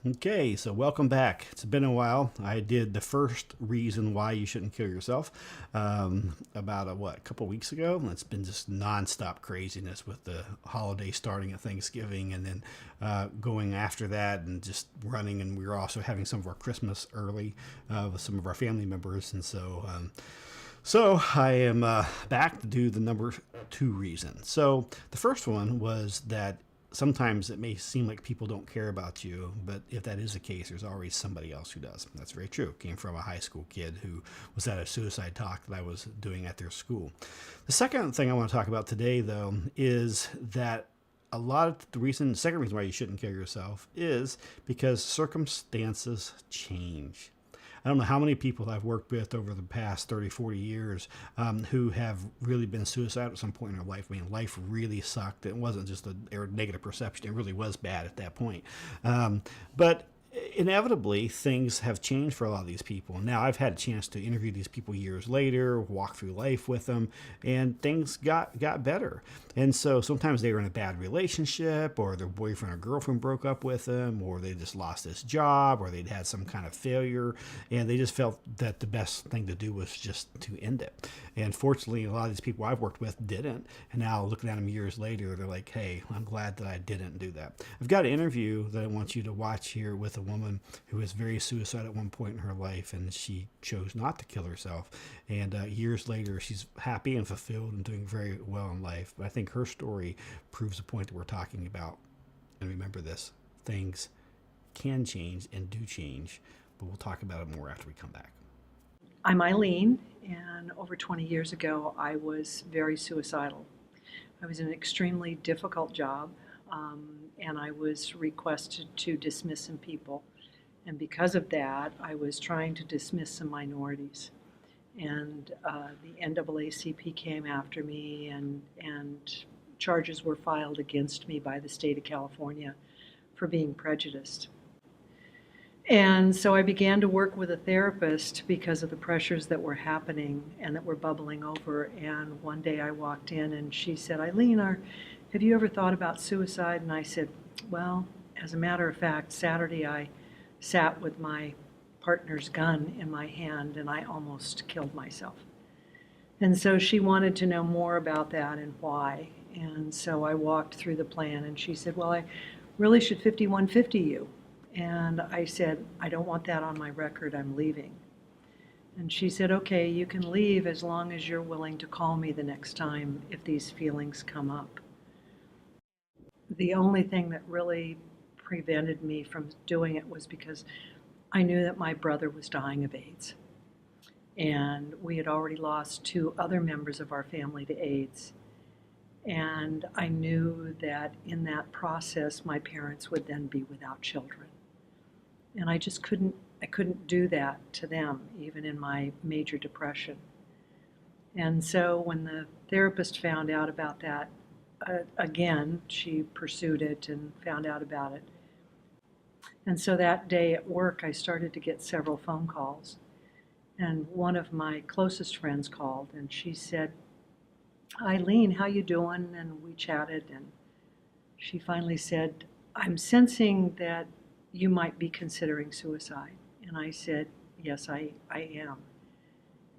Okay, so welcome back. It's been a while. I did the first reason why you shouldn't kill yourself about a couple weeks ago. It's been just nonstop craziness with the holiday starting at Thanksgiving and then going after that and just running. And we were also having some of our Christmas early with some of our family members, and so I am back to do the number two reason. So the first one was that sometimes it may seem like people don't care about you, but if that is the case, there's always somebody else who does. That's very true. Came from a high school kid who was at a suicide talk that I was doing at their school. The second thing I want to talk about today, though, is that a lot of the second reason why you shouldn't kill yourself is because circumstances change. I don't know how many people I've worked with over the past 30, 40 years who have really been suicidal at some point in their life. I mean, life really sucked. It wasn't just a negative perception. It really was bad at that point. But inevitably, things have changed for a lot of these people. Now, I've had a chance to interview these people years later, walk through life with them, and things got better. And so sometimes they were in a bad relationship, or their boyfriend or girlfriend broke up with them, or they just lost this job, or they'd had some kind of failure, and they just felt that the best thing to do was just to end it. And fortunately, a lot of these people I've worked with didn't. And now looking at them years later, they're like, hey, I'm glad that I didn't do that. I've got an interview that I want you to watch here with a woman who was very suicidal at one point in her life, and she chose not to kill herself. And years later, she's happy and fulfilled and doing very well in life. But I think her story proves the point that we're talking about. And remember this, things can change and do change, but we'll talk about it more after we come back. I'm Eileen, and over 20 years ago, I was very suicidal. I was in an extremely difficult job, and I was requested to dismiss some people. And because of that, I was trying to dismiss some minorities. And the NAACP came after me, and charges were filed against me by the state of California for being prejudiced. And so I began to work with a therapist because of the pressures that were happening and that were bubbling over. And one day I walked in and she said, Eileen, have you ever thought about suicide? And I said, well, as a matter of fact, Saturday I sat with my partner's gun in my hand and I almost killed myself. And so she wanted to know more about that and why. And so I walked through the plan and she said, well, I really should 5150 you. And I said, I don't want that on my record, I'm leaving. And she said, okay, you can leave as long as you're willing to call me the next time if these feelings come up. The only thing that really prevented me from doing it was because I knew that my brother was dying of AIDS. And we had already lost 2 other members of our family to AIDS. And I knew that in that process, my parents would then be without children. And I just couldn't do that to them, even in my major depression. And so when the therapist found out about that, again, she pursued it and found out about it. And so that day at work, I started to get several phone calls. And one of my closest friends called and she said, Eileen, how you doing? And we chatted and she finally said, I'm sensing that you might be considering suicide. And I said, yes, I am.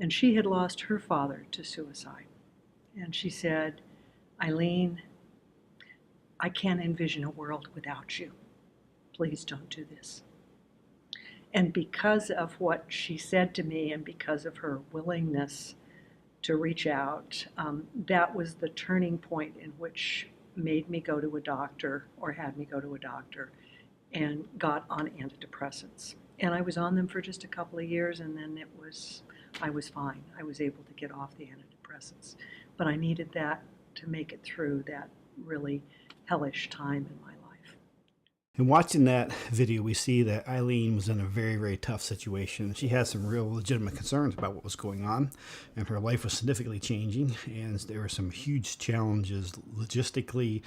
And she had lost her father to suicide. And she said, Eileen, I can't envision a world without you. Please don't do this. And because of what she said to me and because of her willingness to reach out, that was the turning point in which made me go to a doctor or had me go to a doctor and got on antidepressants. And I was on them for just a couple of years and then I was fine. I was able to get off the antidepressants. But I needed that to make it through that really hellish time in my life. And watching that video, we see that Eileen was in a very, very tough situation. She had some real legitimate concerns about what was going on, and her life was significantly changing, and there were some huge challenges logistically,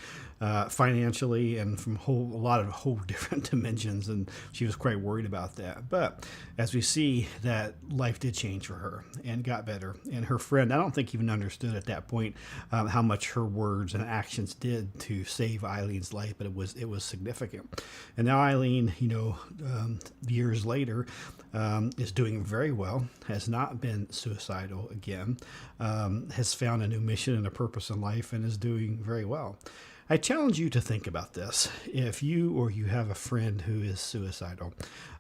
financially, and from a lot of whole different dimensions, and she was quite worried about that. But as we see that life did change for her and got better, and her friend, I don't think even understood at that point how much her words and actions did to save Eileen's life, but it was significant. And now Eileen, years later, is doing very well, has not been suicidal again, has found a new mission and a purpose in life, and is doing very well. I challenge you to think about this. If you or you have a friend who is suicidal,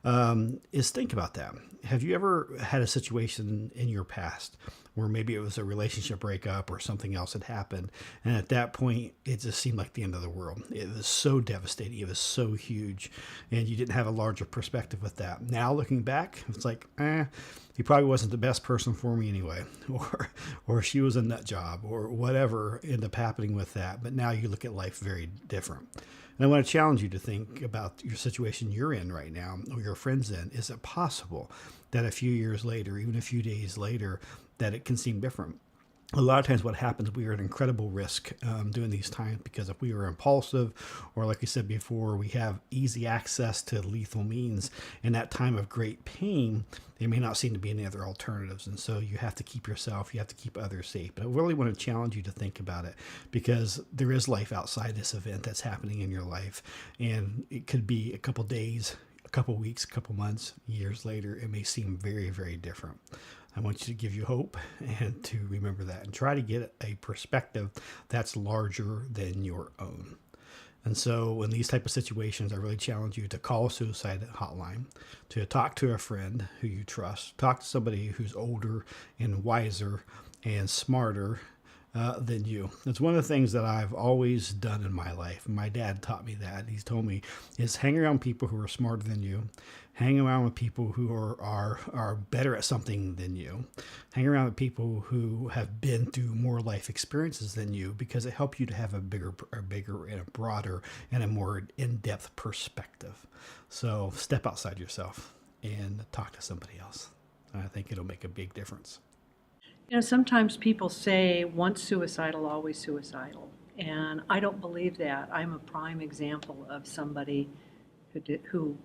think about that. Have you ever had a situation in your past where maybe it was a relationship breakup or something else had happened, and at that point it just seemed like the end of the world? It was so devastating. It was so huge, and you didn't have a larger perspective with that. Now looking back, it's like, he probably wasn't the best person for me anyway, or she was a nut job, or whatever ended up happening with that. But now you look at life very different. And I want to challenge you to think about your situation you're in right now, or your friend's in. Is it possible that a few years later, even a few days later, that it can seem different? A lot of times what happens, we are at incredible risk during these times, because if we are impulsive, or like we said before, we have easy access to lethal means, in that time of great pain, there may not seem to be any other alternatives. And so you have to keep yourself, you have to keep others safe. But I really want to challenge you to think about it, because there is life outside this event that's happening in your life. And it could be a couple days, a couple weeks, a couple months, years later. It may seem very, very different. I want you to give you hope and to remember that, and try to get a perspective that's larger than your own. And so in these type of situations, I really challenge you to call a suicide hotline, to talk to a friend who you trust, talk to somebody who's older and wiser and smarter than you. It's one of the things that I've always done in my life. My dad taught me that. He's told me is hang around people who are smarter than you. Hang around with people who are better at something than you. Hang around with people who have been through more life experiences than you, because it helps you to have a bigger and a broader and a more in-depth perspective. So step outside yourself and talk to somebody else. I think it'll make a big difference. Sometimes people say once suicidal, always suicidal. And I don't believe that. I'm a prime example of somebody who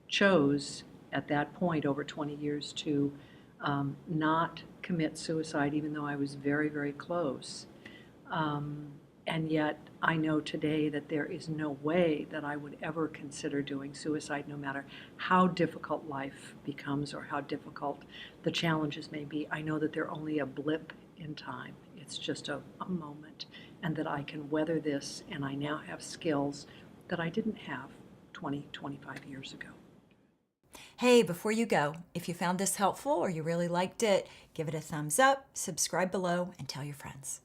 chose at that point over 20 years to not commit suicide, even though I was very, very close. And yet I know today that there is no way that I would ever consider doing suicide, no matter how difficult life becomes or how difficult the challenges may be. I know that they're only a blip in time. It's just a moment, and that I can weather this, and I now have skills that I didn't have 20, 25 years ago. Hey, before you go, if you found this helpful or you really liked it, give it a thumbs up, subscribe below, and tell your friends.